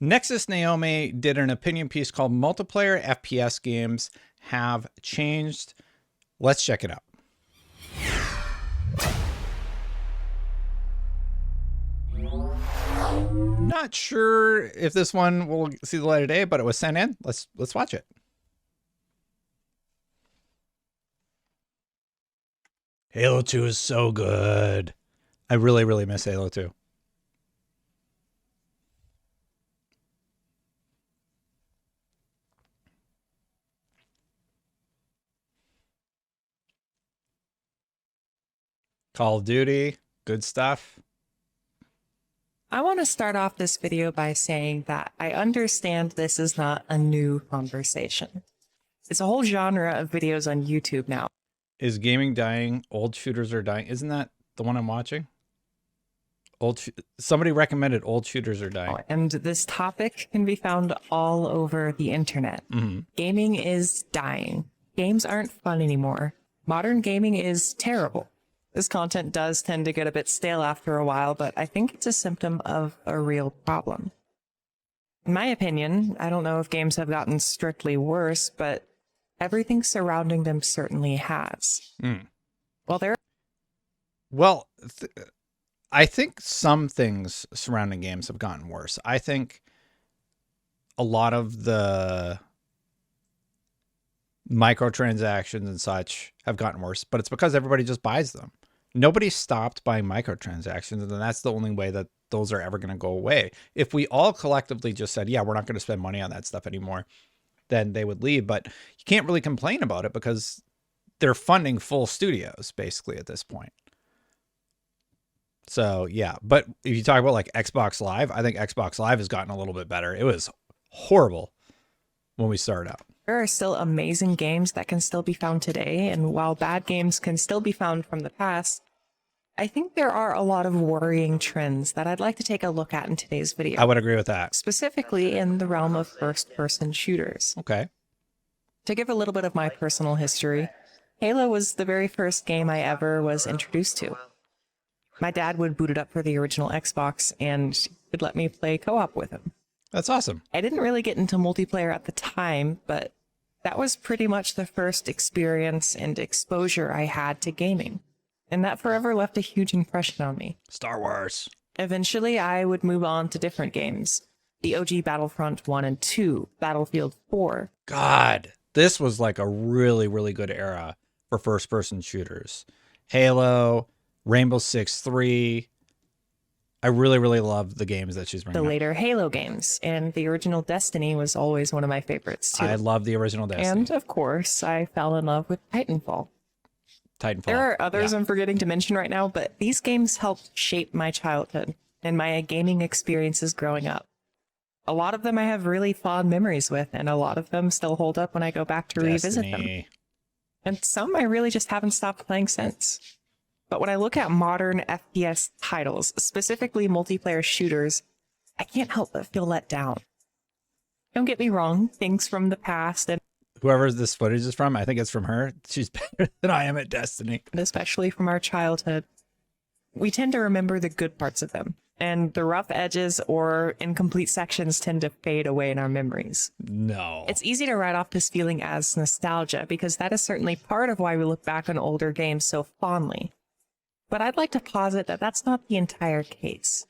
NexusNaomi did an opinion piece called Multiplayer FPS Games Have Changed. Let's check it out. Not sure if this one will see the light of day, but it was sent in. Let's watch it. Halo 2 is so good. I really miss Halo 2. Call of Duty, good stuff. I want to start off this video by saying that I understand this is not a new conversation. It's a whole genre of videos on YouTube now. Is gaming dying? Old shooters are dying. Isn't that the one I'm watching? Somebody recommended old shooters are dying. And this topic can be found all over the internet. Gaming is dying. Games aren't fun anymore. Modern gaming is terrible. This content does tend to get a bit stale after a while, but I think it's a symptom of a real problem. In my opinion, I don't know if games have gotten strictly worse, but everything surrounding them certainly has. Well, I think some things surrounding games have gotten worse. I think a lot of the microtransactions and such have gotten worse, but it's because everybody just buys them. Nobody stopped buying microtransactions, and that's the only way that those are ever going to go away. If we all collectively just said, yeah, we're not going to spend money on that stuff anymore, then they would leave. But you can't really complain about it because they're funding full studios basically at this point. So yeah, but if you talk about like Xbox Live, I think Xbox Live has gotten a little bit better. It was horrible when we started out. There are still amazing games that can still be found today, and while bad games can still be found from the past, I think there are a lot of worrying trends that I'd like to take a look at in today's video. I would agree with that. Specifically in the realm of first-person shooters. Okay. To give a little bit of my personal history, Halo was the very first game I ever was introduced to. My dad would boot it up for the original Xbox and would let me play co-op with him. That's awesome. I didn't really get into multiplayer at the time, but that was pretty much the first experience and exposure I had to gaming. And that forever left a huge impression on me. Star Wars. Eventually, I would move on to different games. The OG Battlefront 1 and 2, Battlefield 4. God, this was like a really good era for first-person shooters. Halo, Rainbow Six 3. I really love the games that she's bringing The up. later Halo games, and the original Destiny was always one of my favorites too. I love the original Destin. And of course, I fell in love with Titanfall. There are others I'm forgetting to mention right now, but these games helped shape my childhood and my gaming experiences growing up. A lot of them I have really fond memories with, and a lot of them still hold up when I go back to revisit them. And some I really just haven't stopped playing since. But when I look at modern FPS titles, specifically multiplayer shooters, I can't help but feel let down. Don't get me wrong, things from the past and whoever this footage is from, I think it's from her. She's better than I am at Destiny. Especially from our childhood, we tend to remember the good parts of them, and the rough edges or incomplete sections tend to fade away in our memories. No. It's easy to write off this feeling as nostalgia, because that is certainly part of why we look back on older games so fondly. But I'd like to posit that that's not the entire case.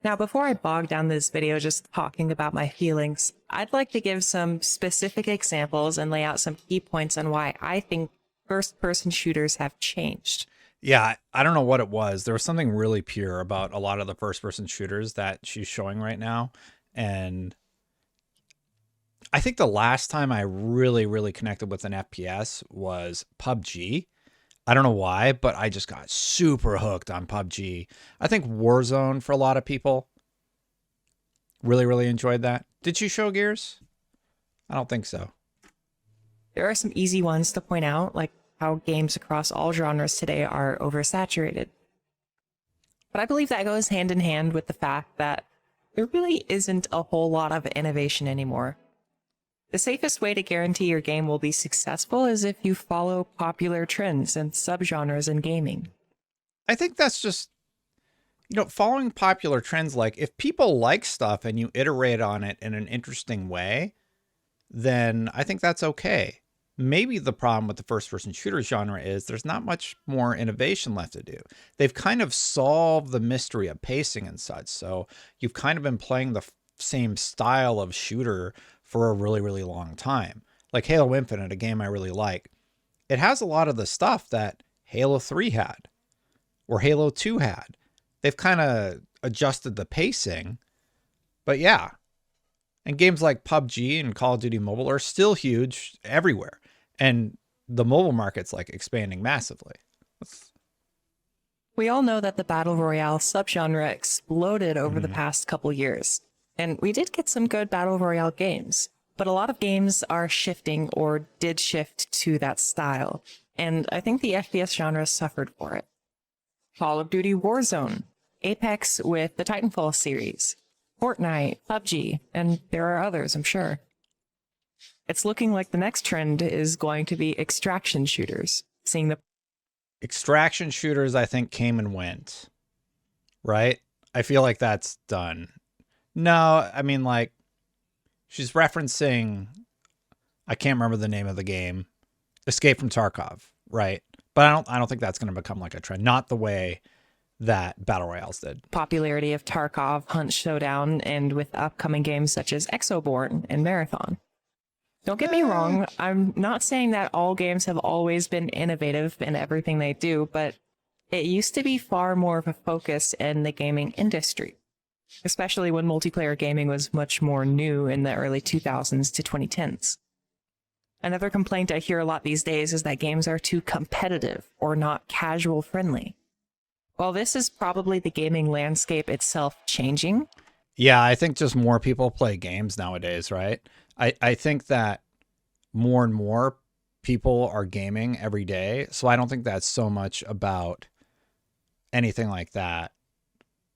Now, before I bog down this video just talking about my feelings, I'd like to give some specific examples and lay out some key points on why I think first-person shooters have changed. Yeah, I don't know what it was. There was something really pure about a lot of the first-person shooters that she's showing right now. And I think the last time I really connected with an FPS was PUBG. I don't know why, but I just got super hooked on PUBG. I think Warzone, for a lot of people, really enjoyed that. Did you show Gears? I don't think so. There are some easy ones to point out, like how games across all genres today are oversaturated. But I believe that goes hand in hand with the fact that there really isn't a whole lot of innovation anymore. The safest way to guarantee your game will be successful is if you follow popular trends and subgenres in gaming. I think that's just Following popular trends, like if people like stuff and you iterate on it in an interesting way, then I think that's okay. Maybe the problem with the first-person shooter genre is there's not much more innovation left to do. They've kind of solved the mystery of pacing and such. So you've kind of been playing the same style of shooter for a really, really long time. Like Halo Infinite, a game I really like. It has a lot of the stuff that Halo 3 had or Halo 2 had. They've kind of adjusted the pacing. But yeah. And games like PUBG and Call of Duty Mobile are still huge everywhere. And the mobile market's like expanding massively. We all know that the Battle Royale subgenre exploded over the past couple years. And we did get some good Battle Royale games. But a lot of games are shifting or did shift to that style. And I think the FPS genre suffered for it. Call of Duty Warzone, Apex with the Titanfall series, Fortnite, PUBG, and there are others, I'm sure. It's looking like the next trend is going to be extraction shooters. Seeing the extraction shooters, I think, came and went, right? I feel like that's done. No, I mean, like, she's referencing, I can't remember the name of the game, Escape from Tarkov, right? But I don't think that's going to become like a trend. Not the way that Battle Royales did. Popularity of Tarkov, Hunt Showdown, and with upcoming games such as Exoborn and Marathon. Don't get me wrong, I'm not saying that all games have always been innovative in everything they do, but it used to be far more of a focus in the gaming industry, especially when multiplayer gaming was much more new in the early 2000s to 2010s. Another complaint I hear a lot these days is that games are too competitive or not casual friendly. While this is probably the gaming landscape itself changing. Yeah, I think just more people play games nowadays, right? I think that more and more people are gaming every day. So I don't think that's so much about anything like that.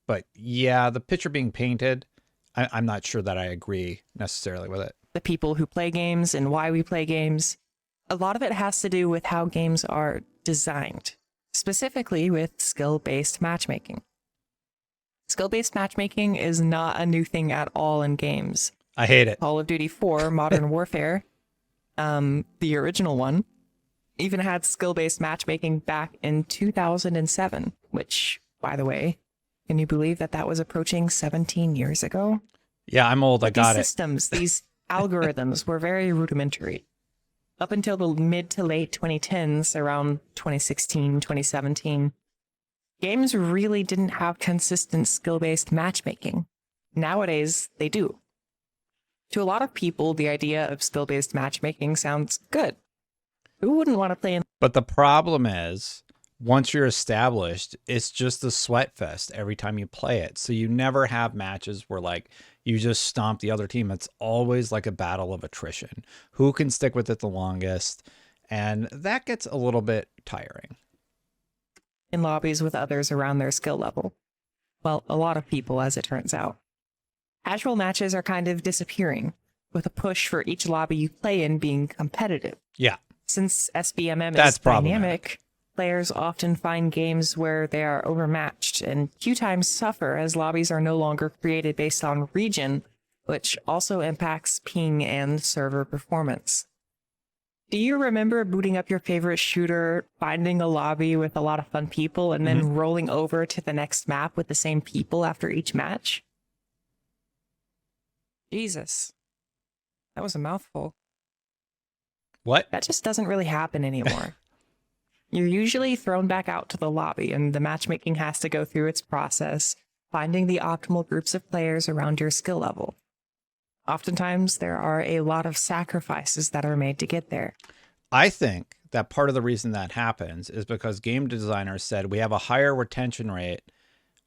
But yeah, the picture being painted, I'm not sure that I agree necessarily with it. The people who play games and why we play games, a lot of it has to do with how games are designed, specifically with skill-based matchmaking. Skill-based matchmaking is not a new thing at all in games. I hate it. Call of Duty 4, Modern Warfare, the original one, even had skill-based matchmaking back in 2007, which, by the way, can you believe that that was approaching 17 years ago? Yeah, I'm old. I got it. These systems, these algorithms were very rudimentary. Up until the mid to late 2010s, around 2016, 2017, games really didn't have consistent skill-based matchmaking. Nowadays, they do. To a lot of people, the idea of skill-based matchmaking sounds good. Who wouldn't want to play in? But the problem is, once you're established, it's just a sweat fest every time you play it. So you never have matches where like you just stomp the other team. It's always like a battle of attrition. Who can stick with it the longest? And that gets a little bit tiring. In lobbies with others around their skill level. Well, a lot of people, as it turns out. Casual matches are kind of disappearing, with a push for each lobby you play in being competitive. Yeah. Since SBMM is dynamic, players often find games where they are overmatched, and queue times suffer as lobbies are no longer created based on region, which also impacts ping and server performance. Do you remember booting up your favorite shooter, finding a lobby with a lot of fun people, and then rolling over to the next map with the same people after each match? Jesus. That was a mouthful. What? That just doesn't really happen anymore. You're usually thrown back out to the lobby, and the matchmaking has to go through its process, finding the optimal groups of players around your skill level. Oftentimes, there are a lot of sacrifices that are made to get there. I think that part of the reason that happens is because game designers said we have a higher retention rate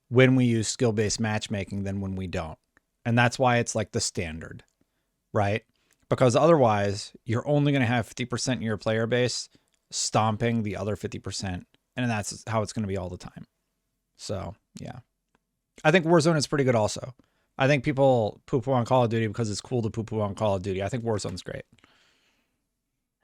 when we use skill-based matchmaking than when we don't. And that's why it's like the standard, right? Because otherwise, you're only going to have 50% of your player base stomping the other 50%. And that's how it's going to be all the time. So, yeah. I think Warzone is pretty good also. I think people poo-poo on Call of Duty because it's cool to poo-poo on Call of Duty. I think Warzone's great.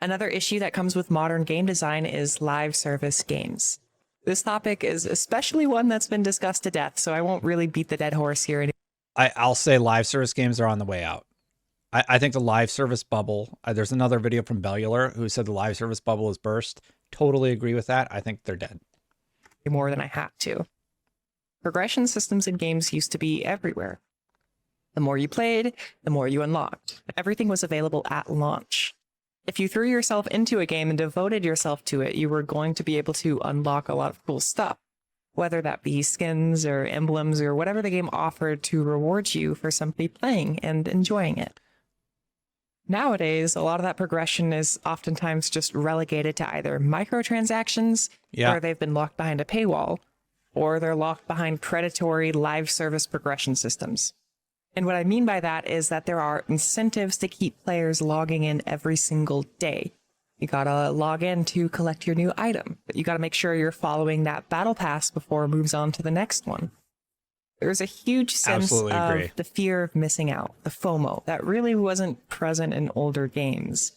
Another issue that comes with modern game design is live service games. This topic is especially one that's been discussed to death, so I won't really beat the dead horse here. I'll say live service games are on the way out. I think the live service bubble, there's another video from Bellular who said the live service bubble is burst. Totally agree with that. I think they're dead. More than I had to. Progression systems in games used to be everywhere. The more you played, the more you unlocked. Everything was available at launch. If you threw yourself into a game and devoted yourself to it, you were going to be able to unlock a lot of cool stuff, whether that be skins or emblems or whatever the game offered to reward you for simply playing and enjoying it. Nowadays, a lot of that progression is oftentimes just relegated to either microtransactions, or they've been locked behind a paywall, or they're locked behind predatory live service progression systems. And what I mean by that is that there are incentives to keep players logging in every single day. You gotta log in to collect your new item, but you gotta make sure you're following that battle pass before it moves on to the next one. There's a huge sense of the fear of missing out, the FOMO, that really wasn't present in older games.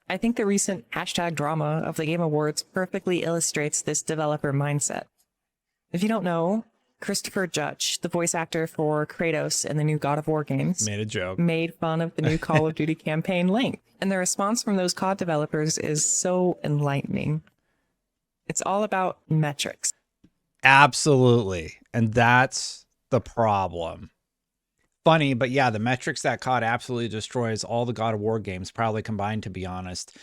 I think the recent hashtag drama of the Game Awards perfectly illustrates this developer mindset. If you don't know, Christopher Judge, the voice actor for Kratos in the new God of War games, made a joke, made fun of the new Call of Duty campaign Link. And the response from those COD developers is so enlightening. It's all about metrics. Absolutely. And that's the problem. Funny, but yeah, the metrics that COD absolutely destroys all the God of War games, probably combined, to be honest,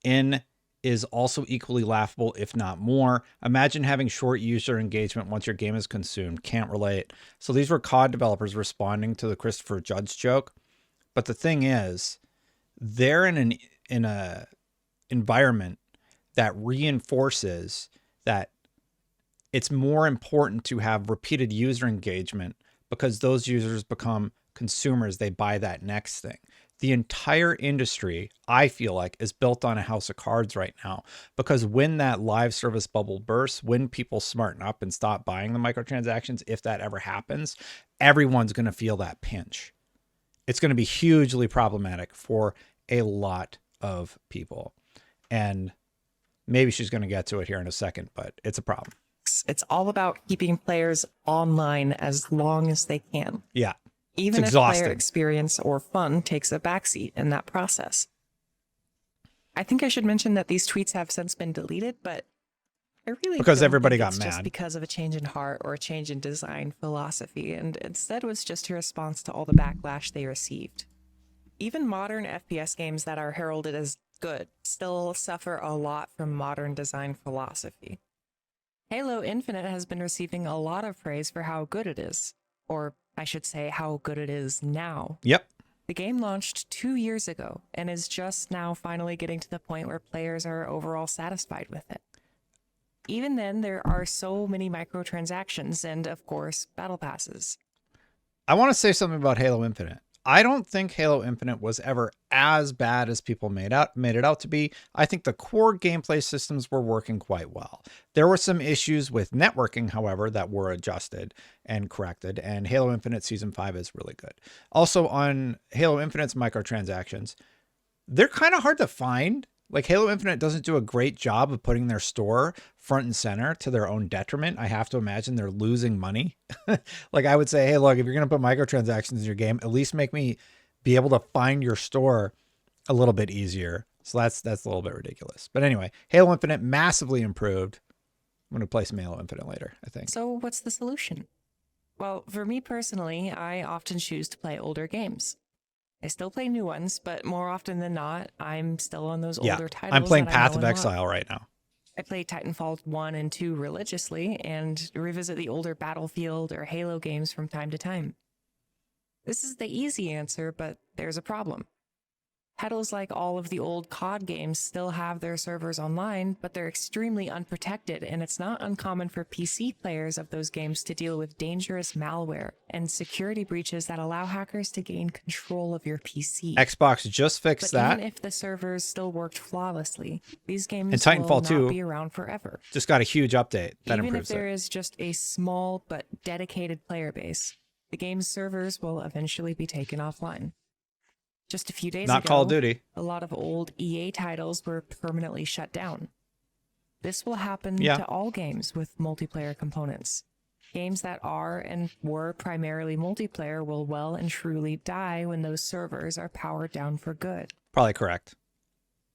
in is also equally laughable, if not more. Imagine having short user engagement once your game is consumed. Can't relate. So these were COD developers responding to the Christopher Judge joke. But the thing is, they're in a environment that reinforces that it's more important to have repeated user engagement, because those users become consumers. They buy that next thing. The entire industry, I feel like, is built on a house of cards right now, because when that live service bubble bursts, when people smarten up and stop buying the microtransactions, if that ever happens, everyone's going to feel that pinch. It's going to be hugely problematic for a lot of people. And maybe she's going to get to it here in a second, but it's a problem. It's all about keeping players online as long as they can. Yeah. Even if player experience or fun takes a backseat in that process. I think I should mention that these tweets have since been deleted, but I really because don't everybody think got it's mad. Just because of a change in heart or a change in design philosophy, and instead was just a response to all the backlash they received. Even modern FPS games that are heralded as good still suffer a lot from modern design philosophy. Halo Infinite has been receiving a lot of praise for how good it is, or I should say how good it is now. Yep. The game launched 2 years ago and is just now finally getting to the point where players are overall satisfied with it. Even then, there are so many microtransactions and, of course, battle passes. I want to say something about Halo Infinite. I don't think Halo Infinite was ever as bad as people made it out to be. I think the core gameplay systems were working quite well. There were some issues with networking, however, that were adjusted and corrected, and Halo Infinite Season 5 is really good. Also, on Halo Infinite's microtransactions, they're kind of hard to find. Like, Halo Infinite doesn't do a great job of putting their store front and center, to their own detriment. I have to imagine they're losing money. Like, I would say, hey, look, if you're going to put microtransactions in your game, at least make me be able to find your store a little bit easier. So that's a little bit ridiculous. But anyway, Halo Infinite massively improved. I'm going to play some Halo Infinite later, I think. So what's the solution? Well, for me personally, I often choose to play older games. I still play new ones, but more often than not, I'm still on those older titles. I'm playing Path of Exile right now. I play Titanfall 1 and 2 religiously and revisit the older Battlefield or Halo games from time to time. This is the easy answer, but there's a problem. Titles like all of the old COD games still have their servers online, but they're extremely unprotected, and it's not uncommon for PC players of those games to deal with dangerous malware and security breaches that allow hackers to gain control of your PC. Xbox just fixed that. Even if the servers still worked flawlessly, these games and Titanfall will 2 not be around forever. Just got a huge update that Even improves if there is just a small but dedicated player base, the game's servers will eventually be taken offline. Just a few days ago, Not Call of Duty. A lot of old EA titles were permanently shut down. This will happen to all games with multiplayer components. Games that are and were primarily multiplayer will well and truly die when those servers are powered down for good. Probably correct.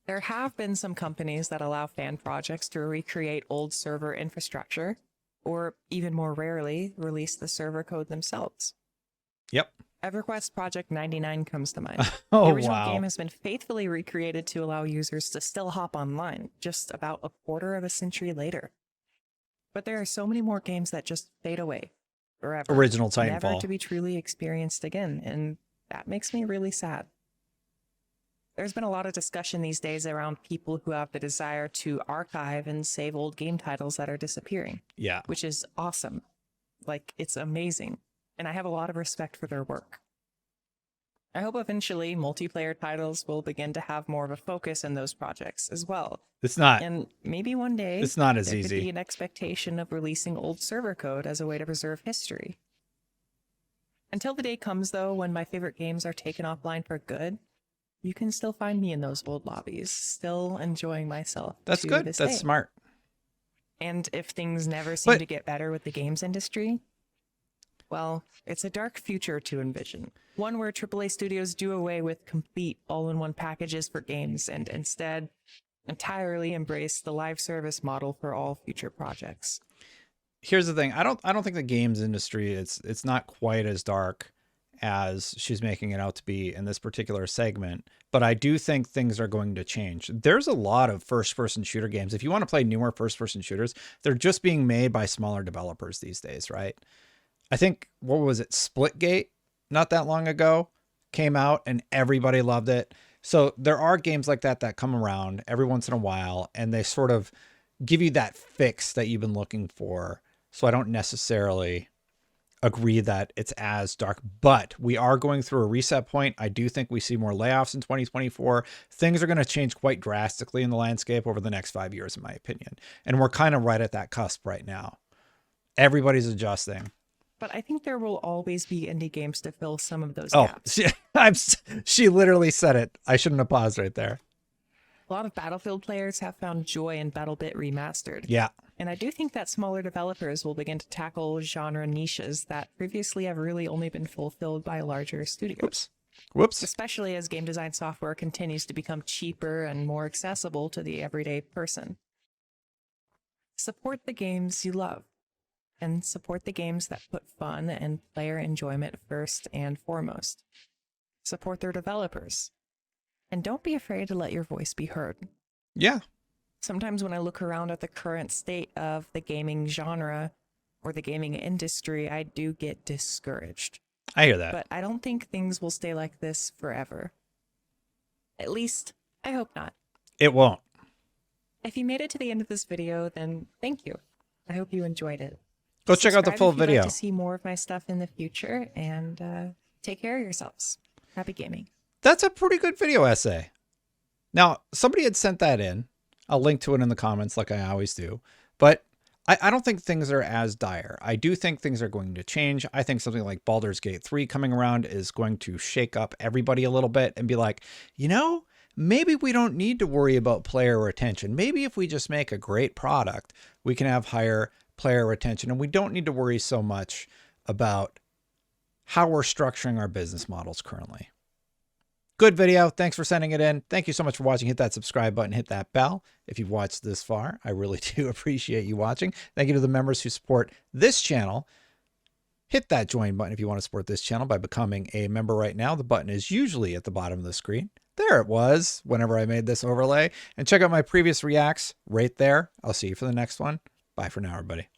There have been some companies that allow fan projects to recreate old server infrastructure, or even more rarely, release the server code themselves. Yep. EverQuest Project 99 comes to mind. Oh, the original wow. game has been faithfully recreated to allow users to still hop online, just about a quarter of a century later. But there are so many more games that just fade away forever. Original Titanfall. Never to be truly experienced again, and that makes me really sad. There's been a lot of discussion these days around people who have the desire to archive and save old game titles that are disappearing. Yeah. Which is awesome. Like, it's amazing. And I have a lot of respect for their work. I hope eventually multiplayer titles will begin to have more of a focus in those projects as well. It's not. And maybe one day it's not as there easy. Could be an expectation of releasing old server code as a way to preserve history. Until the day comes, though, when my favorite games are taken offline for good, you can still find me in those old lobbies, still enjoying myself. That's good. That's smart. And if things never seem to get better with the games industry, well, it's a dark future to envision. One where AAA studios do away with complete all-in-one packages for games and instead entirely embrace the live service model for all future projects. Here's the thing. I don't think the games industry, it's not quite as dark as she's making it out to be in this particular segment, but I do think things are going to change. There's a lot of first-person shooter games. If you want to play newer first-person shooters, they're just being made by smaller developers these days, right? I think, what was it, Splitgate, not that long ago, came out and everybody loved it. So there are games like that that come around every once in a while, and they sort of give you that fix that you've been looking for. So I don't necessarily agree that it's as dark, but we are going through a reset point. I do think we see more layoffs in 2024. Things are going to change quite drastically in the landscape over the next 5 years, in my opinion. And we're kind of right at that cusp right now. Everybody's adjusting. But I think there will always be indie games to fill some of those gaps. She literally said it. I shouldn't have paused right there. A lot of Battlefield players have found joy in BattleBit Remastered. Yeah. And I do think that smaller developers will begin to tackle genre niches that previously have really only been fulfilled by larger studios. Whoops. Especially as game design software continues to become cheaper and more accessible to the everyday person. Support the games you love. And support the games that put fun and player enjoyment first and foremost. Support their developers. And don't be afraid to let your voice be heard. Yeah. Sometimes when I look around at the current state of the gaming genre or the gaming industry, I do get discouraged. I hear that. But I don't think things will stay like this forever. At least, I hope not. It won't. If you made it to the end of this video, then thank you. I hope you enjoyed it. Go check out the full video. If you'd like to see more of my stuff in the future, and take care of yourselves. Happy gaming. That's a pretty good video essay. Now, somebody had sent that in. I'll link to it in the comments like I always do. But I don't think things are as dire. I do think things are going to change. I think something like Baldur's Gate 3 coming around is going to shake up everybody a little bit and be like, you know, maybe we don't need to worry about player retention. Maybe if we just make a great product, we can have higher player retention, and we don't need to worry so much about how we're structuring our business models currently. Good video. Thanks for sending it in. Thank you so much for watching. Hit that subscribe button, hit that bell. If you've watched this far, I really do appreciate you watching. Thank you to the members who support this channel. Hit that join button if you want to support this channel by becoming a member right now. The button is usually at the bottom of the screen. There it was whenever I made this overlay. And check out my previous reacts right there. I'll see you for the next one. Bye for now, everybody.